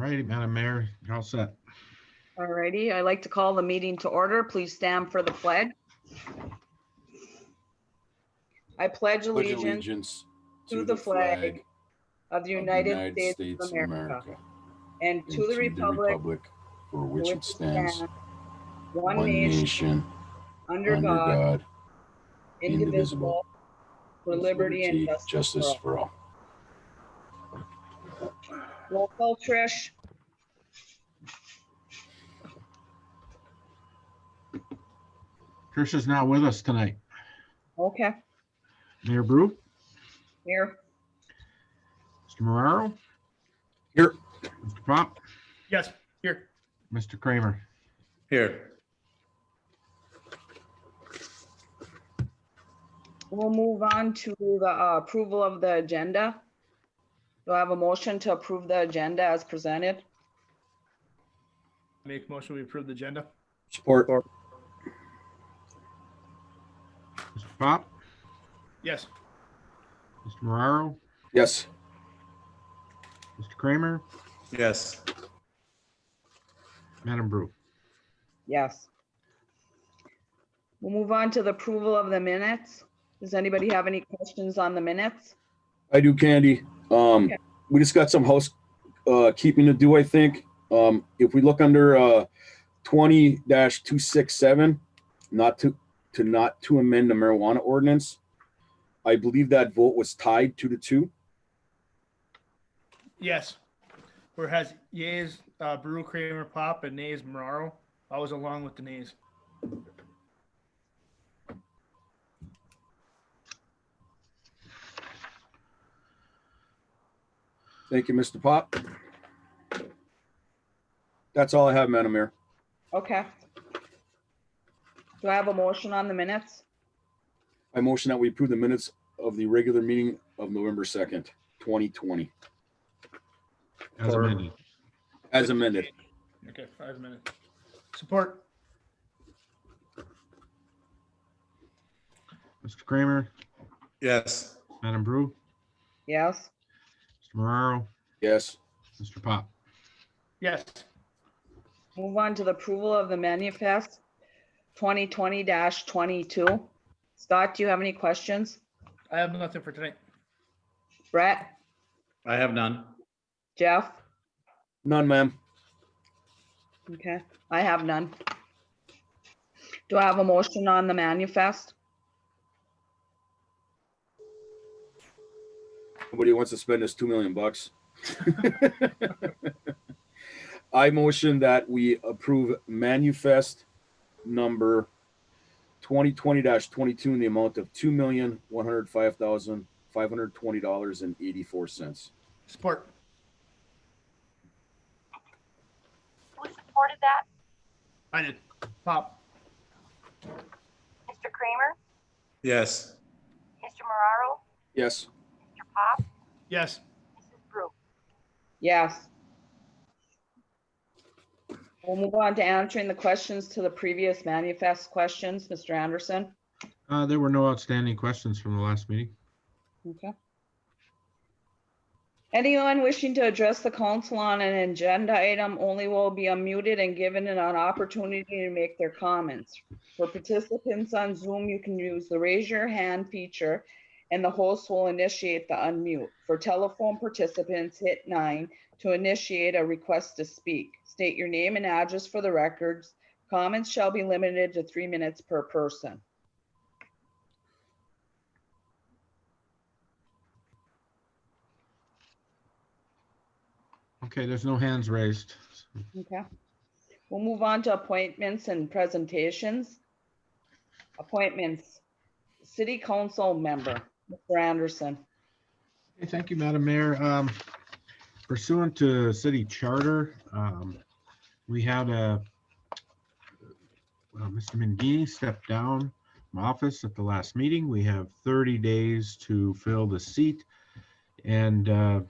righty, Madam Mayor, you're all set. All righty, I'd like to call the meeting to order. Please stand for the pledge. I pledge allegiance to the flag of the United States of America and to the republic for which it stands, one nation, under God, indivisible, for liberty and justice for all. Roll call, Trish. Trish is not with us tonight. Okay, Mayor Brew, here. Mr. Moraro, Here. Mr. Pop, Yes, here. Mr. Kramer. Here. We'll move on to the approval of the agenda. Do I have a motion to approve the agenda as presented? Make a motion, we approve the agenda. Support. Mr. Pop, Yes. Mr. Moraro, Yes. Mr. Kramer, Yes. Madam Brew. Yes. We'll move on to the approval of the minutes. Does anybody have any questions on the minutes? I do, Candy. Okay. We just got some keeping to do, I think. If we look under 20-267, not to amend the marijuana ordinance, I believe that vote was tied 2-2. Yes. Where it has yeas, Brew, Kramer, Pop, and nays, Moraro. I was along with the nays. Thank you, Mr. Pop. That's all I have, Madam Mayor. Okay. Do I have a motion on the minutes? I motion that we approve the minutes of the regular meeting of November 2nd, 2020, As amended. as amended. Okay, 5 minutes. Support. Mr. Kramer, Yes. Madam Brew, Yes. Mr. Moraro, Yes. Mr. Pop. Yes. Move on to the approval of the manifest 2020-22. Scott, do you have any questions? I have nothing for tonight. Brett, I have none. Jeff? None, ma'am. Okay, I have none. Do I have a motion on the manifest? Nobody wants to spend this $2 million. I motion that we approve manifest number 2020-22 in the amount of $2,105,520.84. Support. Who supported that? I did. Pop. Mr. Kramer? Yes. Mr. Moraro? Yes. Mr. Pop? Yes. Mrs. Brew? Yes. We'll move on to answering the questions to the previous manifest questions. Mr. Anderson? There were no outstanding questions from the last meeting. Okay. Anyone wishing to address the council on an agenda item only will be unmuted and given an opportunity to make their comments. For participants on Zoom, you can use the raise your hand feature and the host will initiate the unmute. For telephone participants, hit 9 to initiate a request to speak. State your name and address for the records. Comments shall be limited to 3 minutes per person. Okay, there's no hands raised. Okay. We'll move on to appointments and presentations. Appointments. City Council member, Mr. Anderson. Okay, thank you, Madam Mayor. Pursuant to city charter, we had Mr. Mangini stepped down from office at the last meeting. We have 30 days to fill the seat. And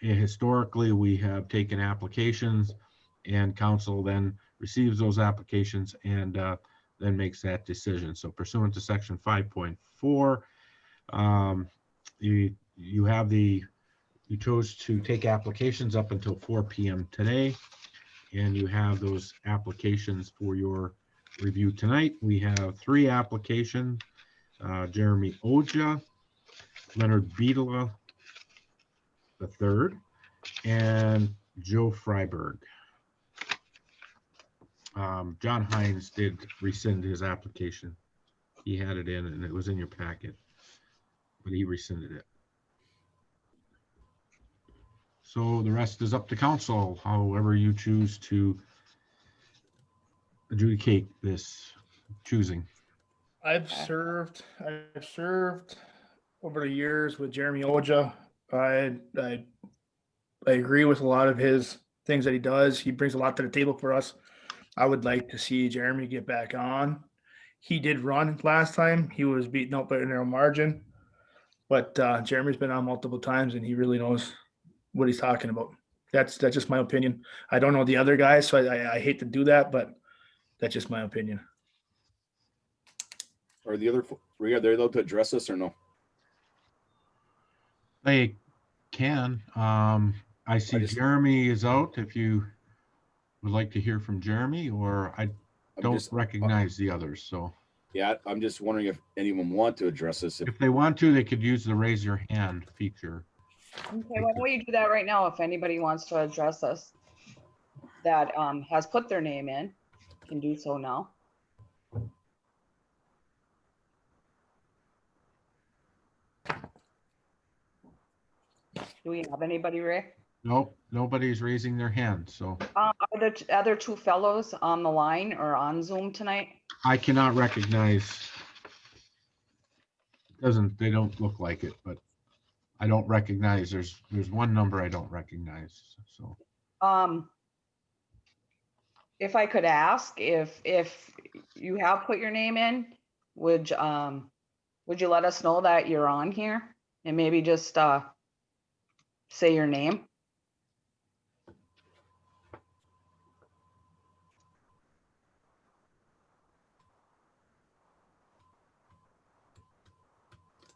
historically, we have taken applications and council then receives those applications and then makes that decision. So pursuant to section 5.4, you have the You chose to take applications up until 4 p.m. today, and you have those applications for your review tonight. We have 3 applications, Jeremy Oja, Leonard Beadla III, and Joe Freiberg. John Hines did rescind his application. He had it in and it was in your packet, but he rescinded it. So the rest is up to council, however you choose to adjudicate this choosing. I've served over the years with Jeremy Oja. I agree with a lot of his things that he does. He brings a lot to the table for us. I would like to see Jeremy get back on. He did run last time. He was beaten out by a narrow margin, but Jeremy's been on multiple times and he really knows what he's talking about. That's just my opinion. I don't know the other guys, so I hate to do that, but that's just my opinion. Are they allowed to address this or no? They can. I see Jeremy is out. If you would like to hear from Jeremy, or I don't recognize the others. So yeah, I'm just wondering if anyone want to address this. If they want to, they could use the raise your hand feature. Okay, why don't we do that right now? If anybody wants to address us that has put their name in, can do so now. Do we have anybody, Rick? Nope, nobody's raising their hand. So Are the other 2 fellows on the line or on Zoom tonight? I cannot recognize. They don't look like it, but I don't recognize. There's one number I don't recognize. So if I could ask, if you have put your name in, would you let us know that you're on here and maybe just say your name?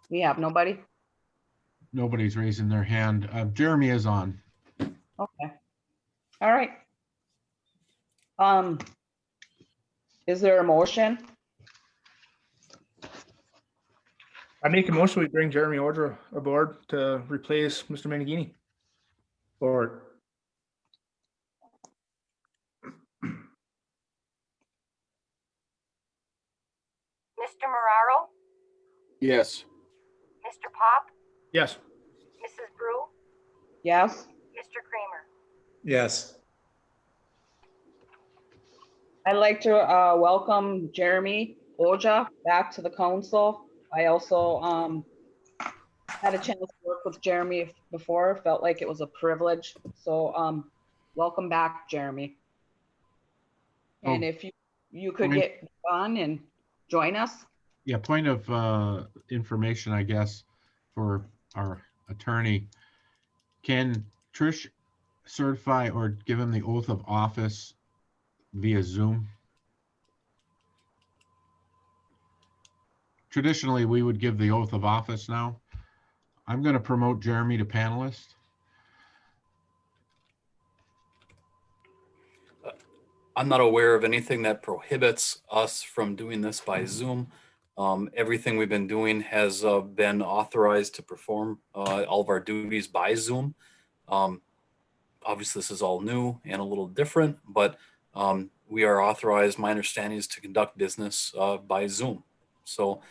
We have nobody. nobody's raising their hand. Jeremy is on. Okay. All right. Is there a motion? I make a motion we bring Jeremy Oja aboard to replace Mr. Menegini. Or Mr. Moraro, Yes. Mr. Pop, yes. Mrs. Brew, Yes. Mr. Kramer. Yes. I'd like to welcome Jeremy Oja back to the council. I also had a chance to work with Jeremy before, felt like it was a privilege. So welcome back, Jeremy. And if you could get on and join us. Yeah, point of information, I guess, for our attorney. Can Trish certify or give him the oath of office via Zoom? Traditionally, we would give the oath of office now. I'm going to promote Jeremy to panelist. I'm not aware of anything that prohibits us from doing this by Zoom. Everything we've been doing has been authorized to perform all of our duties by Zoom. Obviously, this is all new and a little different, but we are authorized, my understanding is to conduct business by Zoom. So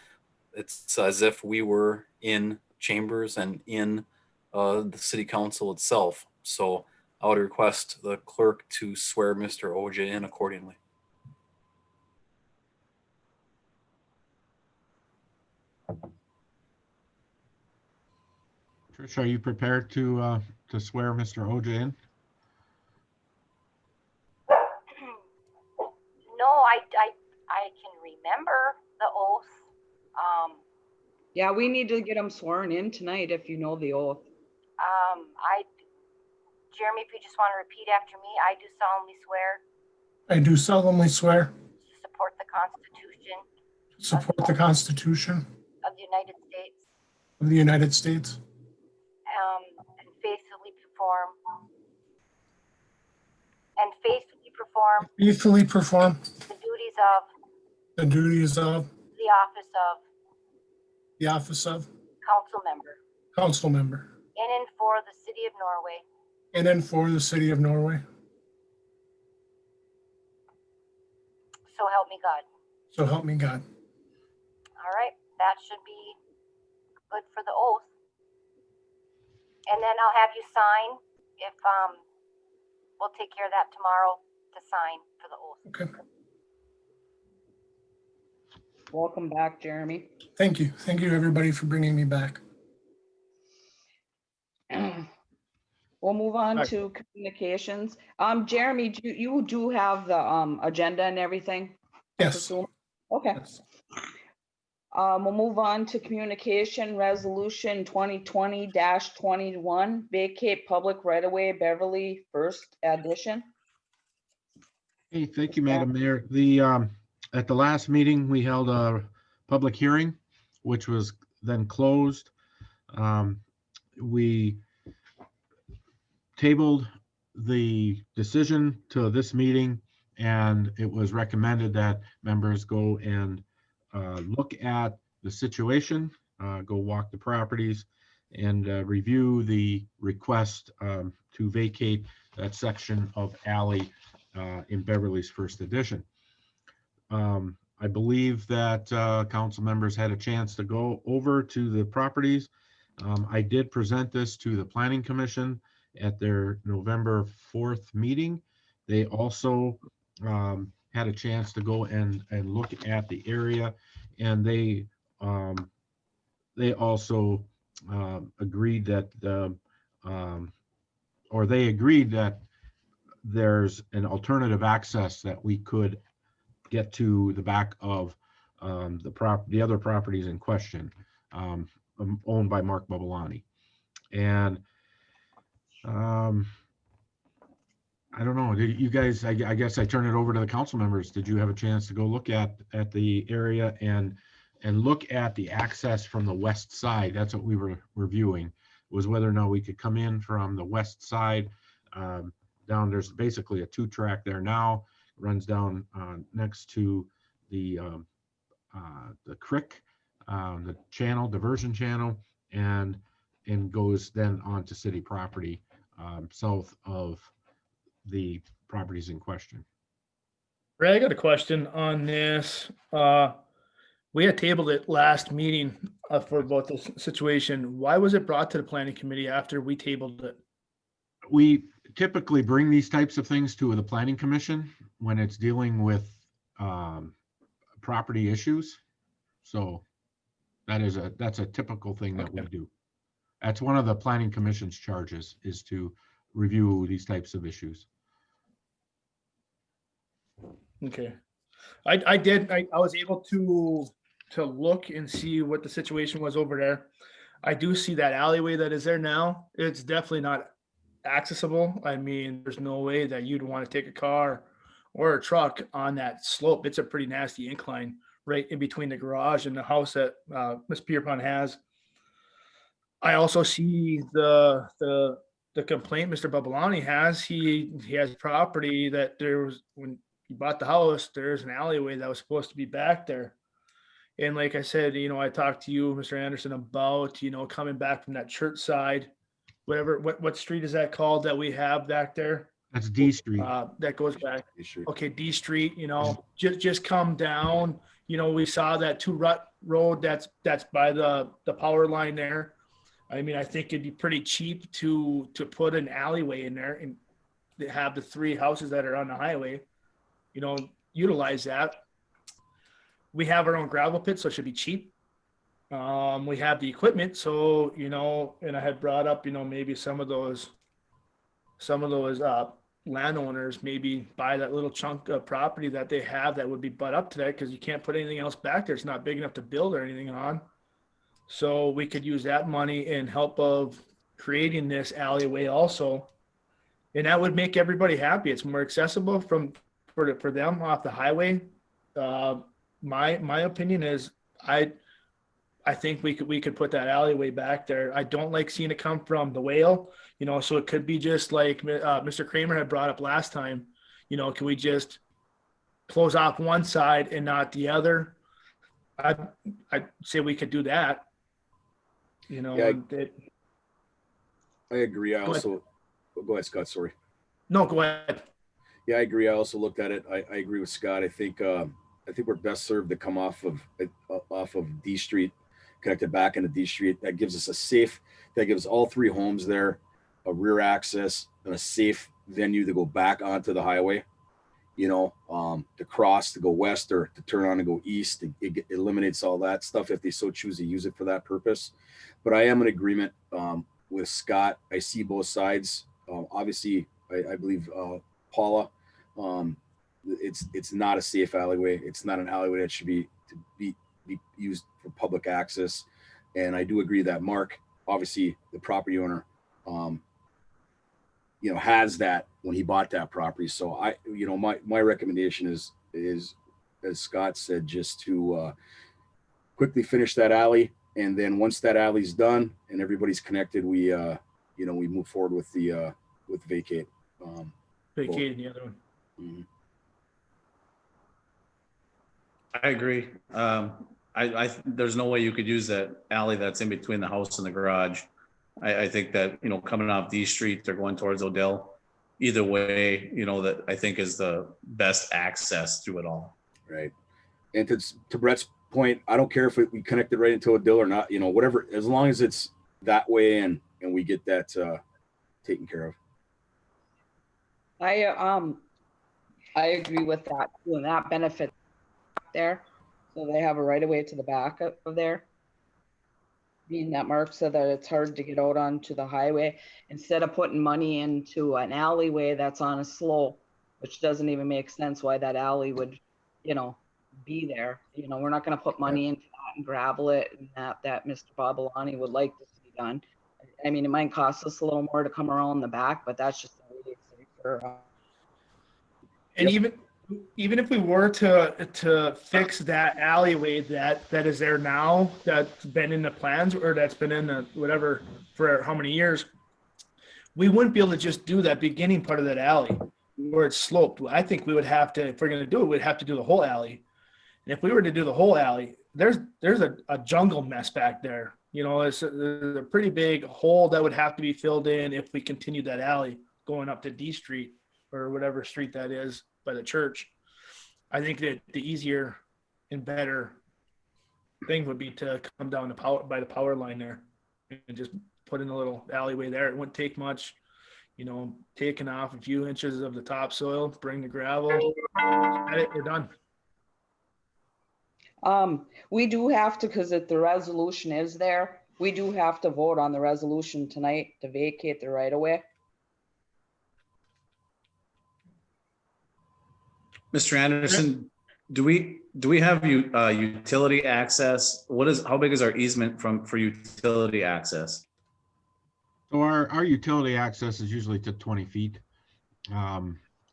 it's as if we were in chambers and in the city council itself. So I would request the clerk to swear Mr. Oja in accordingly. Trish, are you prepared to swear Mr. Oja in? No, I can remember the oath. Yeah, we need to get him sworn in tonight if you know the oath. Jeremy, if you just want to repeat after me, I do solemnly swear I do solemnly swear to support the Constitution to support the Constitution of the United States, of the United States and faithfully perform the duties of the duties of the office of the office of council member council member in and for the city of Norway. in and for the city of Norway. So help me God. So help me God. All right, that should be good for the oath. And then I'll have you sign if, we'll take care of that tomorrow to sign for the oath. Okay. Welcome back, Jeremy. Thank you. Thank you, everybody, for bringing me back. We'll move on Hi. to communications. Jeremy, you do have the agenda and everything? I Yes. presume? Okay. Yes. We'll move on to communication resolution 2020-21, vacate public right-of-way Beverly First Edition. Hey, thank you, Madam Mayor. At the last meeting, we held a public hearing, which was then closed. We tabled the decision to this meeting, and it was recommended that members go and look at the situation, go walk the properties, and review the request to vacate that section of alley in Beverly's First Edition. I believe that council members had a chance to go over to the properties. I did present this to the Planning Commission at their November 4th meeting. They also had a chance to go and look at the area, and they also agreed that they agreed that there's an alternative access that we could get to the back of the other properties in question, owned by Mark Bubbalani. And I don't know, did you guys, I guess I turn it over to the council members. Did you have a chance to go look at the area and look at the access from the west side? That's what we were reviewing, was whether or not we could come in from the west side down. There's basically a 2-track there now, runs down next to the creek, the channel, diversion channel, and goes then onto city property south of the properties in question. Ray, I got a question on this. We had tabled it last meeting for about this situation. Why was it brought to the planning committee after we tabled it? We typically bring these types of things to the planning commission when it's dealing with property issues. So that's a typical thing that we do. That's one of the planning commission's charges, is to review these types of issues. Okay. I was able to look and see what the situation was over there. I do see that alleyway that is there now. It's definitely not accessible. I mean, there's no way that you'd want to take a car or a truck on that slope. It's a pretty nasty incline right in between the garage and the house that Ms. Pierpont has. I also see the complaint Mr. Bubbalani has. He has property that there was, when he bought the house, there's an alleyway that was supposed to be back there. And like I said, I talked to you, Mr. Anderson, about, coming back from that church side, whatever, what street is that called that we have back there? That's D Street. That goes back. You should- Okay, D Street, just come down. We saw that 2-rut road that's by the power line there. I mean, I think it'd be pretty cheap to put an alleyway in there and have the 3 houses that are on the highway, utilize that. We have our own gravel pit, so it should be cheap. We have the equipment, so, and I had brought up, maybe some of those landowners maybe buy that little chunk of property that they have that would be butt up to that, because you can't put anything else back there. It's not big enough to build or anything on. So we could use that money in help of creating this alleyway also. And that would make everybody happy. It's more accessible for them off the highway. My opinion is I think we could put that alleyway back there. I don't like seeing it come from the whale, you know, so it could be just like Mr. Kramer had brought up last time. You know, can we just close off one side and not the other? I'd say we could do that. You know, Yeah, it, I agree. I Go ahead. also, go ahead, Scott, sorry. no, go ahead. Yeah, I agree. I also looked at it. I agree with Scott. I think we're best served to come off of D Street, connected back into D Street. That gives us a safe. That gives all three homes there a rear access and a safe venue to go back onto the highway. You know, to cross, to go west, or to turn on and go east. It eliminates all that stuff if they so choose to use it for that purpose. But I am in agreement with Scott. I see both sides. Obviously, I believe Paula. It's not a safe alleyway. It's not an alleyway that should be used for public access. And I do agree that Mark, obviously the property owner, you know, has that when he bought that property. So my recommendation is as Scott said, just to quickly finish that alley, and then once that alley's done and everybody's connected, we move forward with the with vacate. Vacating the other one. Mhm. I agree. There's no way you could use that alley that's in between the house and the garage. I think that, you know, coming off D Street, they're going towards Odell. Either way, you know, that I think is the best access to it all. Right. And to Brett's point, I don't care if we connect it right into a deal or not, you know, whatever, as long as it's that way and we get that taken care of. I agree with that, and that benefit there. So they have a right of way to the back of there. Being that Mark said that it's hard to get out onto the highway, instead of putting money into an alleyway that's on a slope, which doesn't even make sense why that alley would, you know, be there. You know, we're not going to put money into that and gravel it, and that Mr. Babalani would like to see done. I mean, it might cost us a little more to come around the back, but that's just really safer. And even if we were to fix that alleyway that is there now, that's been in the plans or that's been in the whatever for how many years, we wouldn't be able to just do that beginning part of that alley where it's sloped. I think we would have to, if we're going to do it, we'd have to do the whole alley. And if we were to do the whole alley, there's a jungle mess back there. You know, there's a pretty big hole that would have to be filled in if we continued that alley going up to D Street or whatever street that is by the church. I think that the easier and better thing would be to come down by the power line there and just put in a little alleyway there. It wouldn't take much, you know, taking off a few inches of the topsoil, bring the gravel, we're done. We do have to, because if the resolution is there, we do have to vote on the resolution tonight to vacate the right of way. Mr. Anderson, do we have utility access? How big is our easement for utility access? So our utility access is usually to 20 feet.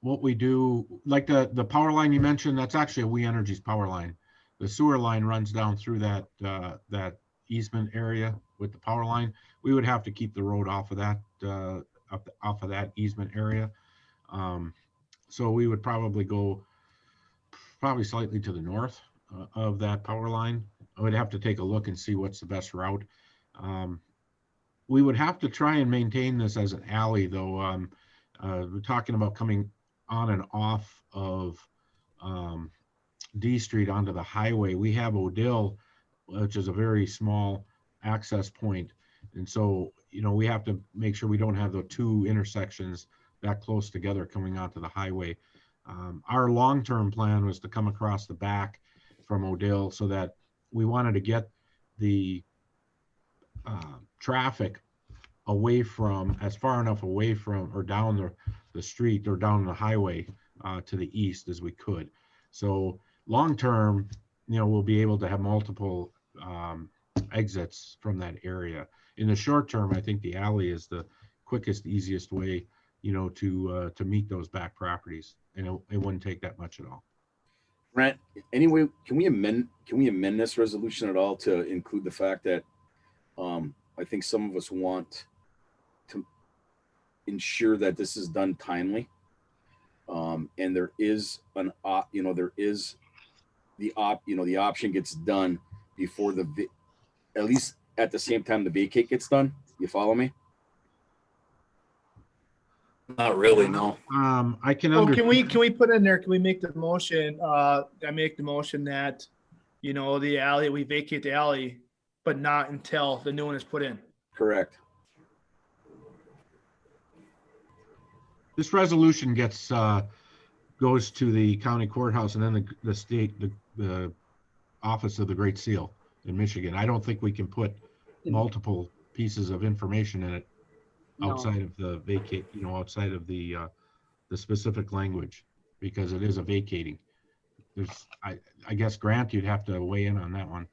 What we do, like the power line you mentioned, that's actually a We Energies power line. The sewer line runs down through that easement area with the power line. We would have to keep the road off of that off of that easement area. So we would probably go slightly to the north of that power line. I would have to take a look and see what's the best route. We would have to try and maintain this as an alley, though. We're talking about coming on and off of D Street onto the highway. We have Odell, which is a very small access point. And so, you know, we have to make sure we don't have the two intersections that close together coming onto the highway. Our long-term plan was to come across the back from Odell, so that we wanted to get the traffic away from, as far enough away from or down the street or down the highway to the east as we could. So long-term, you know, we'll be able to have multiple exits from that area. In the short term, I think the alley is the quickest, easiest way, you know, to meet those back properties, and it wouldn't take that much at all. Grant, anyway, can we amend this resolution at all to include the fact that I think some of us want to ensure that this is done timely. And there is there is the option gets done before at least at the same time the vacate gets done. You follow me? Not really, no. I can Well, understand. can we put in there, can we make the motion, I make the motion that, the alley, we vacate the alley, but not until the new one is put in. Correct. This resolution gets, goes to the county courthouse and then the state, the office of the Great Seal in Michigan. I don't think we can put multiple pieces of information in it No. outside of the vacate, outside of the specific language, because it is a vacating. I guess, Grant, you'd have to weigh in on that one.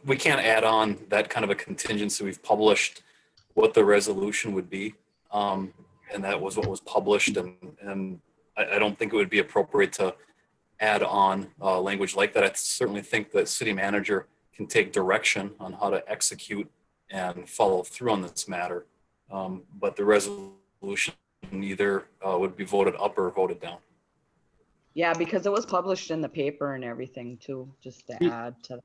We can't add on that kind of a contingency. We've published what the resolution would be. And that was what was published. And I don't think it would be appropriate to add on language like that. I certainly think that city manager can take direction on how to execute and follow through on this matter. But the resolution either would be voted up or voted down. Yeah, because it was published in the paper and everything too, just to add to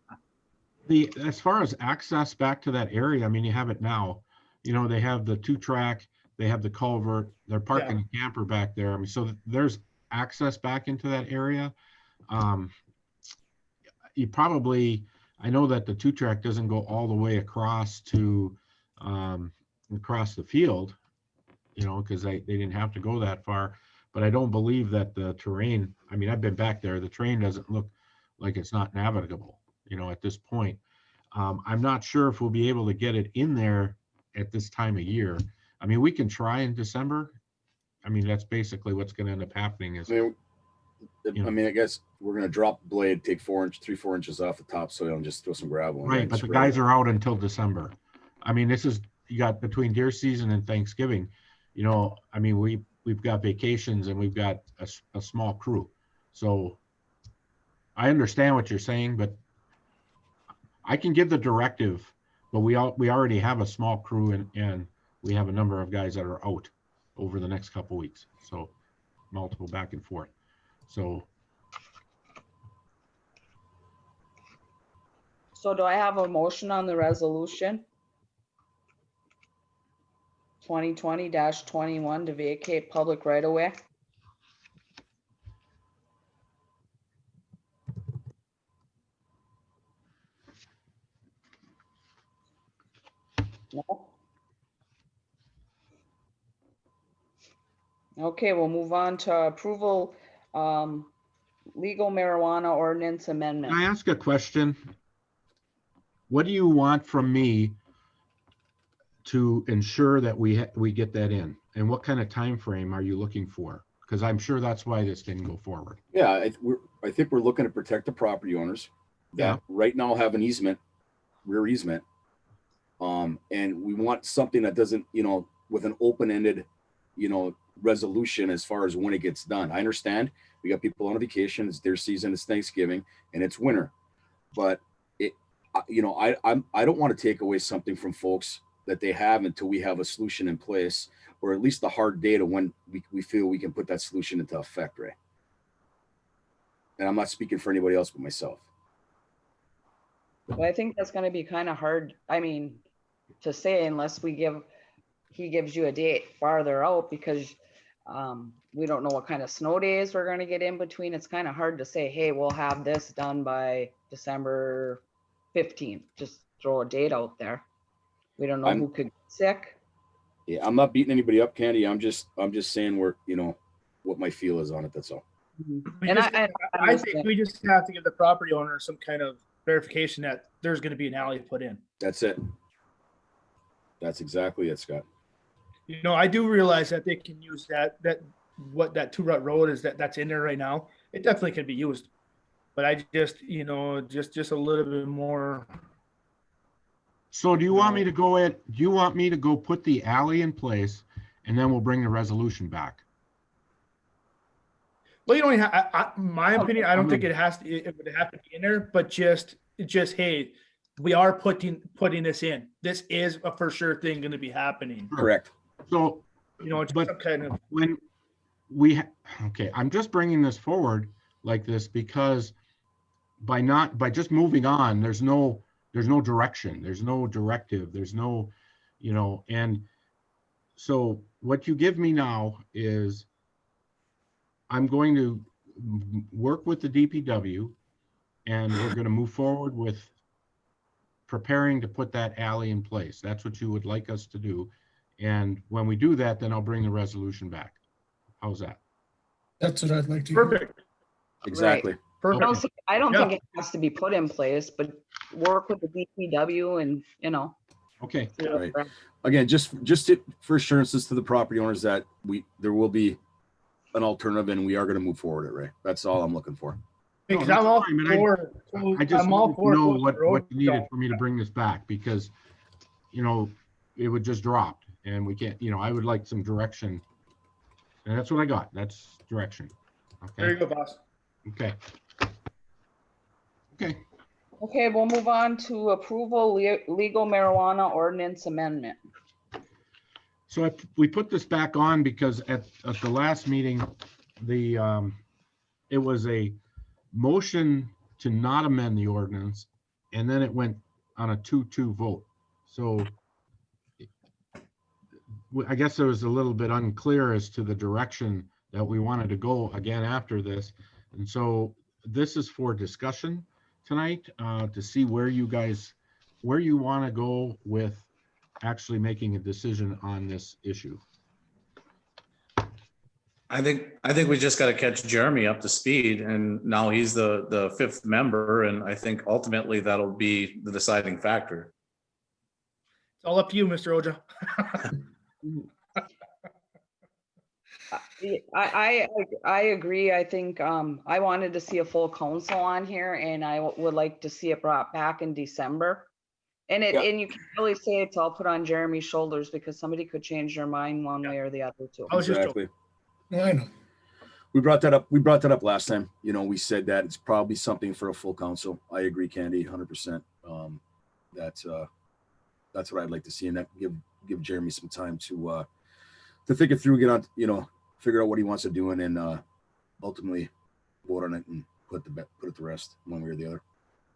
that. As far as access back to that area, I mean, you have it now. They have the 2-track, they have the culvert, they're parking a camper back there. I mean, so there's access back into that area. You probably, I know that the 2-track doesn't go all the way across to across the field, because they didn't have to go that far. But I don't believe that the terrain, I mean, I've been back there, the terrain doesn't look like it's not navigable, at this point. I'm not sure if we'll be able to get it in there at this time of year. I mean, we can try in December. I mean, that's basically what's going to end up happening is. I guess we're going to drop the blade, take 3-4 inches off the topsoil and just throw some gravel in. Right, but the guys are out until December. I mean, you got between deer season and Thanksgiving, I mean, we've got vacations and we've got a small crew. So I understand what you're saying, but I can give the directive, but we already have a small crew and we have a number of guys that are out over the next couple of weeks. So multiple back and forth. So do I have a motion on the resolution? 2020-21 to vacate public right of way? No? Okay, we'll move on to approval, legal marijuana ordinance amendment. can I ask a question? What do you want from me to ensure that we get that in? And what kind of time frame are you looking for? Because I'm sure that's why this didn't go forward. Yeah, I think we're looking to protect the property owners that right now have an easement, rear easement. And we want something that doesn't, with an open-ended, resolution as far as when it gets done. I understand we got people on vacation, it's their season, it's Thanksgiving, and it's winter. But I don't want to take away something from folks that they have until we have a solution in place, or at least the hard date of when we feel we can put that solution into effect, Ray. And I'm not speaking for anybody else but myself. Well, I think that's gonna be kind of hard, I mean, to say unless he gives you a date farther out, because we don't know what kind of snow days we're gonna get in between. It's kind of hard to say, hey, we'll have this done by December 15th. Just throw a date out there. We don't know who could get sick. Yeah, I'm not beating anybody up, Candy. I'm just saying what my feel is on it. That's all. And I think we just have to give the property owner some kind of verification that there's going to be an alley put in. That's it. That's exactly it, Scott. I do realize that they can use that 2-rut road is that's in there right now. It definitely can be used, but I just, just a little bit more. So do you want me to go put the alley in place and then we'll bring the resolution back? Well, you don't even my Oh, opinion, I don't think fine. it would have to be in there, but just, hey, we are putting this in. This is a for sure thing going to be happening. Correct. So You know, it's But- some kind of, when okay, I'm just bringing this forward like this because by just moving on, there's no direction, there's no directive, there's no, and so what you give me now is I'm going to work with the DPW and we're going to move forward with preparing to put that alley in place. That's what you would like us to do. And when we do that, then I'll bring the resolution back. How's that? That's what I'd like to hear. perfect, Exactly. perfect. I don't Yeah. think it has to be put in place, but work with the DPW and, Okay, Yeah. Right. Again, for assurances to the property owners that there will be an alternative and we are going to move forward it, right? That's all I'm looking for. Because No, that's I'm all fine, man. for, I just I'm all wanted to for. know closing what the road. you needed for me to bring this back because, it would just drop and we can't, I would like some direction. And that's what I got. That's direction. There you Okay, go, boss. okay. Okay, Okay, we'll move on to approval legal marijuana ordinance amendment. so we put this back on because at the last meeting, it was a motion to not amend the ordinance, and then it went on a 2-2 vote. So I guess it was a little bit unclear as to the direction that we wanted to go again after this. And so this is for discussion tonight, to see where you want to go with actually making a decision on this issue. I think we just got to catch Jeremy up to speed, and now he's the fifth member, and I think ultimately that'll be the deciding factor. It's all up to you, Mr. Oja. I agree. I think I wanted to see a full council on here and I would like to see it brought back in December. And Yeah. and you can really say it's all put on Jeremy's shoulders because somebody could change their mind one way or the other too. I was just Exactly. I know. We brought that up last time. We said that it's probably something for a full council. I agree, Candy, 100%. That's what I'd like to see, and that give Jeremy some time to think it through, get on, figure out what he wants to do, and then ultimately vote on it and put it to rest one way or the other.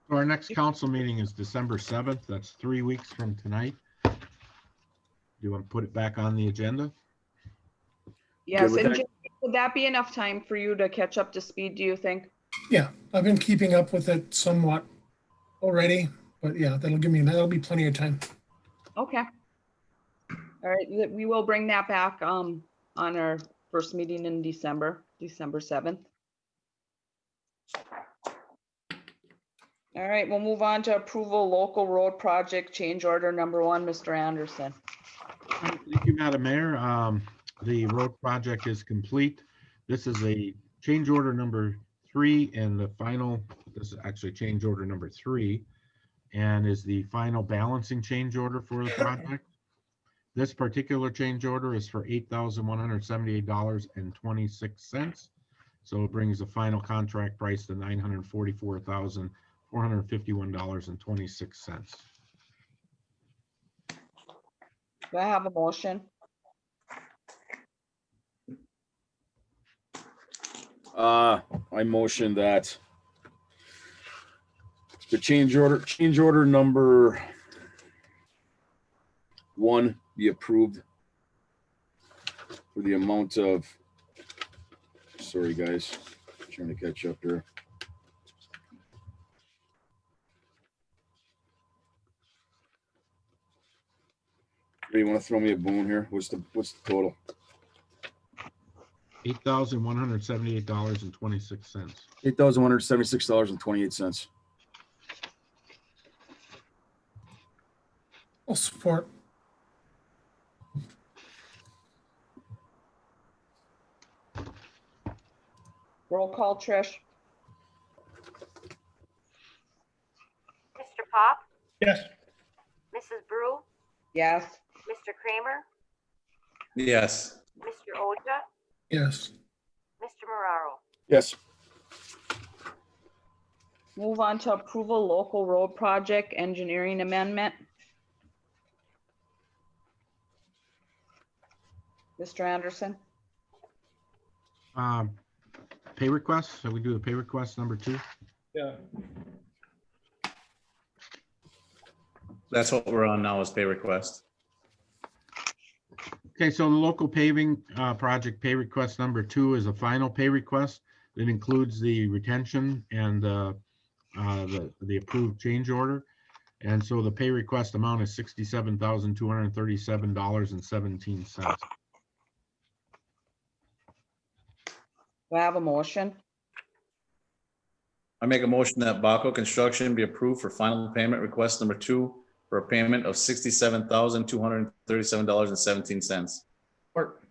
So our next council meeting is December 7th. That's 3 weeks from tonight. Do you want to put it back on the agenda? Yes, with and that? Jeremy, would that be enough time for you to catch up to speed, do you think? Yeah, I've been keeping up with it somewhat already, but yeah, that'll be plenty of time. Okay. All right, we will bring that back on our first meeting in December 7th. All right, we'll move on to approval local road project change order number 1, Mr. Anderson. Thank you, Madam Mayor. The road project is complete. This is a change order number 3 and this is actually change order number 3 and is the final balancing change order for the project. This particular change order is for $8,178.26. So it brings the final contract price to $944,451.26. Do I have a motion? I motion that the change order number 1 be approved for the amount of, sorry guys, trying to catch up here. Do you want to throw me a bone here? What's the total? $8,178.26. $8,176.28. I'll support. Roll call, Trish. Mr. Pop, Yes. Mrs. Brew, Yes. Mr. Kramer, Yes. Mr. Oja, Yes. Mr. Moraro. Yes. Move on to approval local road project engineering amendment. Mr. Anderson, Pay request, so we do the pay request number 2. Yeah. That's what we're on now is pay request. Okay, so the local paving project pay request number 2 is a final pay request. It includes the retention and the approved change order. And so the pay request amount is $67,237.17. do I have a motion? I make a motion that Baco Construction be approved for final payment request number 2 for a payment of $67,237.17. Support.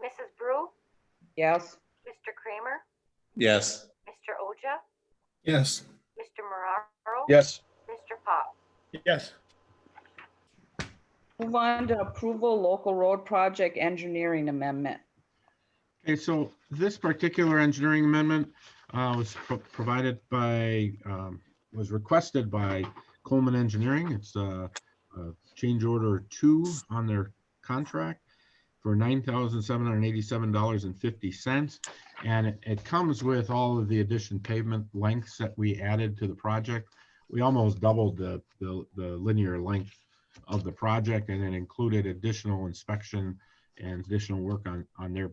Mrs. Brew, Yes. Mr. Kramer, Yes. Mr. Oja, yes, Mr. Marraro. Yes. Mr. Pop. Yes. Move on to approval local road project engineering amendment. Okay, so this particular engineering amendment was provided by, was requested by Coleman Engineering. It's a change order 2 on their contract for $9,787.50. And it comes with all of the addition pavement lengths that we added to the project. We almost doubled the linear length of the project, and it included additional inspection and additional work on their,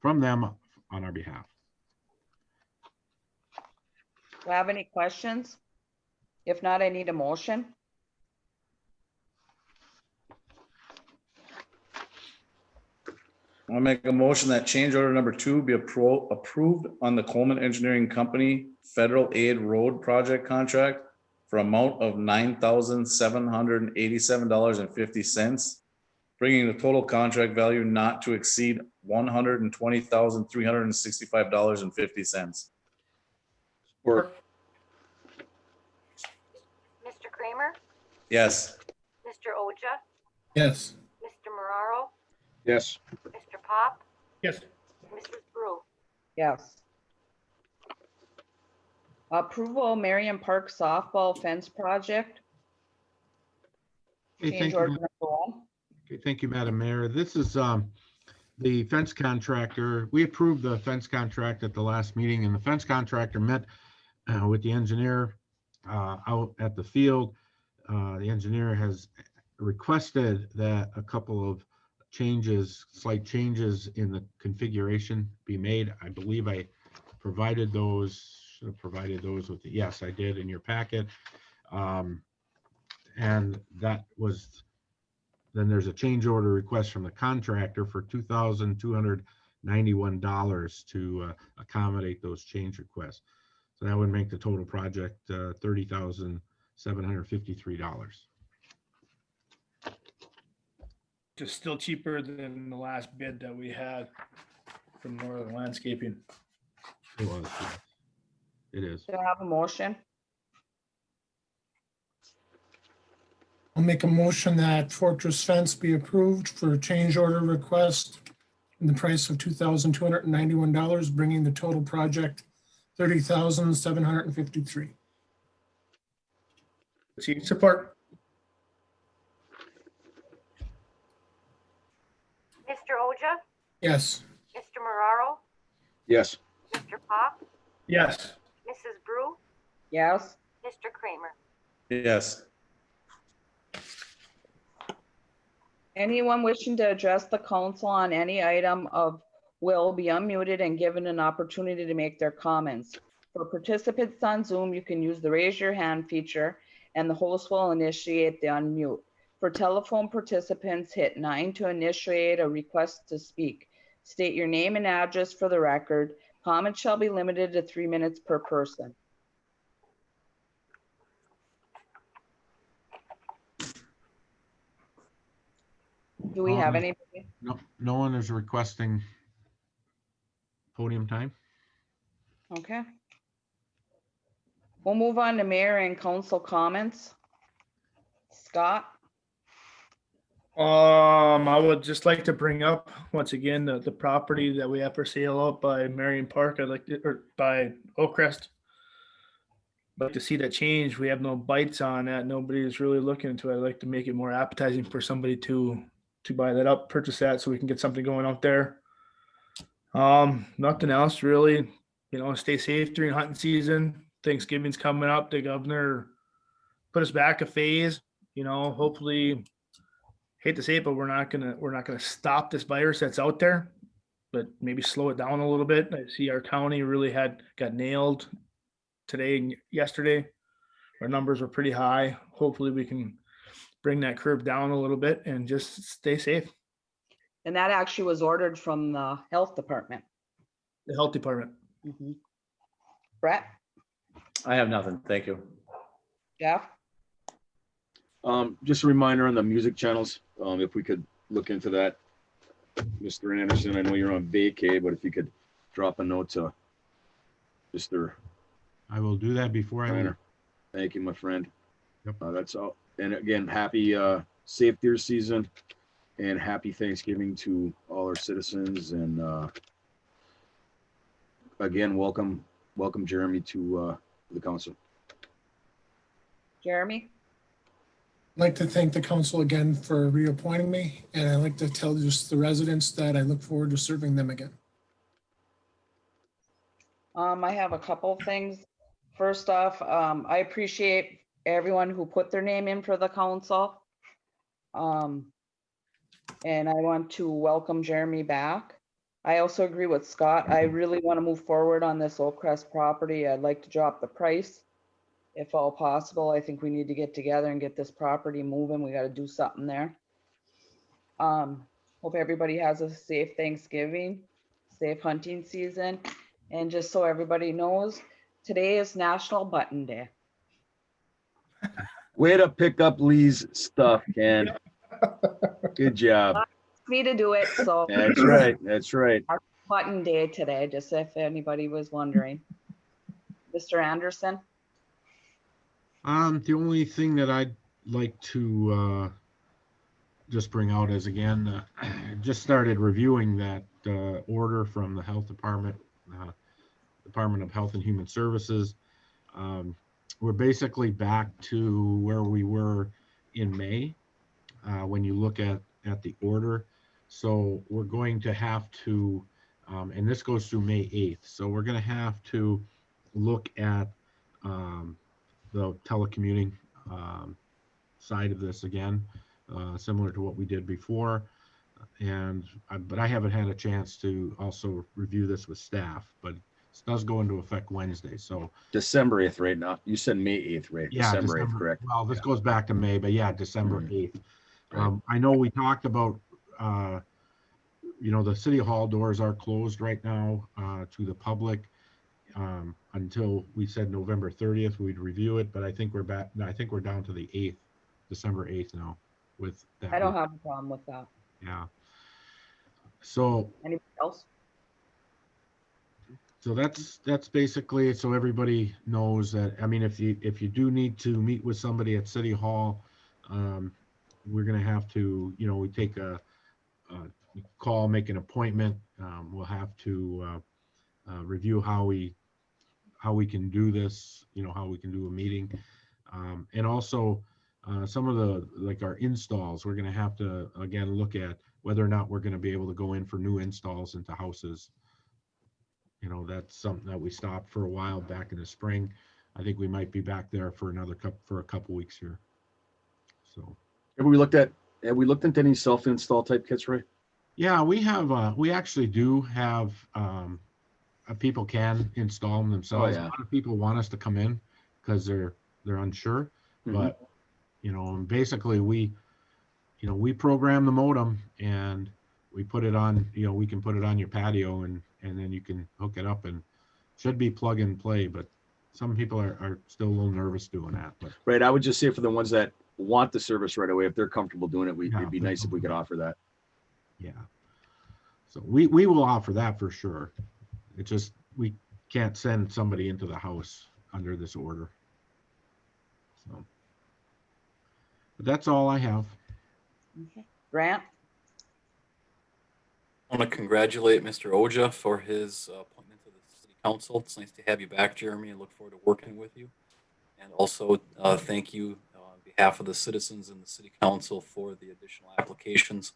from them on our behalf. Do I have any questions? If not, I need a motion. I'll make a motion that change order number 2 be approved on the Coleman Engineering Company Federal Aid Road Project contract for amount of $9,787.50, bringing the total contract value not to exceed $120,365.50. Support. Mr. Kramer, Yes. Mr. Oja, yes, Mr. Marraro, Yes. Mr. Pop, Yes. Mrs. Brew. Yes. Approval Marion Park softball fence project. Okay, Change thank you. order number 1. Okay, thank you, Madam Mayor. This is the fence contractor. We approved the fence contract at the last meeting, and the fence contractor met with the engineer out at the field. The engineer has requested that a couple of changes, slight changes in the configuration be made. I believe I provided those, should have provided those with, yes, I did in your packet. And that was, then there's a change order request from the contractor for $2,291 to accommodate those change requests. So that would make the total project $30,753. Just still cheaper than the last bid that we had from Northern Landscaping. It was, yes. It is. Do I have a motion? I'll make a motion that Fortress Fence be approved for a change order request in the price of $2,291, bringing the total project $30,753. See, support. Mr. Oja, Yes, Mr. Marraro, Yes. Mr. Pop, Yes. Mrs. Brew, Yes. Mr. Kramer. Yes. Anyone wishing to address the council on any item of will be unmuted and given an opportunity to make their comments. For participants on Zoom, you can use the raise your hand feature and the host will initiate the unmute. For telephone participants, hit 9 to initiate a request to speak. State your name and address for the record. Comments shall be limited to 3 minutes per person. Do we have anybody? No, no one is requesting podium time. Okay. We'll move on to mayor and council comments. Scott? I would just like to bring up once again the property that we have for sale out by Marion Park. I'd like to, or by Oakcrest. I'd like to see that change. We have no bites on that. Nobody's really looking into it. I'd like to make it more appetizing for somebody to buy that up, purchase that, so we can get something going out there. Nothing else really. You know, stay safe during hunting season. Thanksgiving's coming up. The governor put us back a phase. You know, hopefully, hate to say it, but we're not gonna stop this virus that's out there, but maybe slow it down a little bit. I see our county really got nailed today and yesterday. Our numbers were pretty high. Hopefully, we can bring that curve down a little bit and just stay safe. And that actually was ordered from the health department. The health department. Mhm. Brett, I have nothing. Thank you. Jeff, Just a reminder on the music channels, if we could look into that. Mr. Anderson, I know you're on vacay, but if you could drop a note to Mr. I will do that before I leave. Reiner. Thank you, my friend. Yep. That's all. And again, happy safe deer season and happy Thanksgiving to all our citizens. And again, welcome Jeremy to the council. Jeremy, I'd like to thank the council again for reappointing me, and I'd like to tell just the residents that I look forward to serving them again. I have a couple of things. First off, I appreciate everyone who put their name in for the council. And I want to welcome Jeremy back. I also agree with Scott. I really want to move forward on this Oakcrest property. I'd like to drop the price if all possible. I think we need to get together and get this property moving. We got to do something there. Hope everybody has a safe Thanksgiving, safe hunting season. And just so everybody knows, today is National Button Day. Way to pick up Lee's stuff, Ken. Good job. Me to do it, so That's right. That's right. Button Day today, just if anybody was wondering. Mr. Anderson? The only thing that I'd like to just bring out is, again, just started reviewing that order from the health department, Department of Health and Human Services. We're basically back to where we were in May when you look at the order. So we're going to have to, and this goes through May 8th. So we're going to have to look at the telecommuting side of this again, similar to what we did before. But I haven't had a chance to also review this with staff, but it does go into effect Wednesday. So December 8th right now. You said May 8th, right? yeah, December 8th, correct? Well, this goes back to May, but yeah, December 8th. I know we talked about, the city hall doors are closed right now to the public until we said November 30th, we'd review it, but I think we're back. I think we're down to the 8th, December 8th now with that. I don't have a problem with that. Yeah. So Anybody else? So that's basically it. So everybody knows that. I mean, if you do need to meet with somebody at City Hall, we're gonna have to, we take a call, make an appointment. We'll have to review how we can do this. How we can do a meeting, and also some of our installs. We're gonna have to again look at whether or not we're gonna be able to go in for new installs into houses. That's something that we stopped for a while back in the spring. I think we might be back there for a couple weeks here. So Have we looked into any self-install type kits, Ray? yeah, we actually do have people can install them themselves. yeah. A lot of people want us to come in because they're unsure. But basically we program the modem and we put it on, we can put it on your patio and then you can hook it up, and should be plug and play, but some people are still a little nervous doing that. But Right. I would just say for the ones that want the service right away, if they're comfortable doing it, it'd be nice if we could offer that. yeah, so we will offer that for sure. It's just we can't send somebody into the house under this order. So, but that's all I have. Okay. Grant? I want to congratulate Mr. Oja for his appointment to the city council. It's nice to have you back, Jeremy. I look forward to working with you. And also thank you on behalf of the citizens and the city council for the additional applications.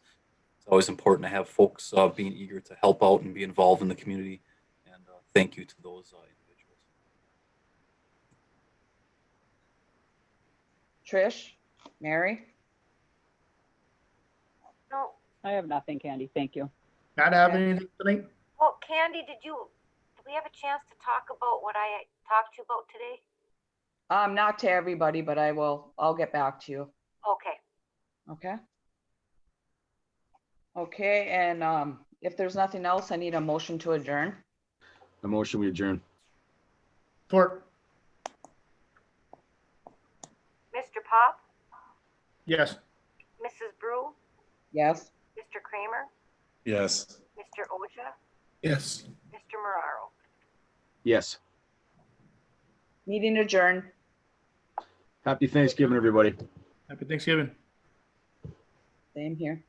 It's always important to have folks being eager to help out and be involved in the community. And thank you to those individuals. Trish? Mary? No, I have nothing, Candy. Thank you. Not having anything tonight? well, Candy, did we have a chance to talk about what I talked to you about today? Not to everybody, but I'll get back to you. Okay. Okay? Okay, and if there's nothing else, I need a motion to adjourn. The motion we adjourn. Support. Mr. Pop, Yes. Mrs. Brew, Yes? Mr. Kramer, Yes. Mr. Oja, Yes. Mr. Mararo. Yes. Meeting adjourned. Happy Thanksgiving, everybody. Happy Thanksgiving. Same here.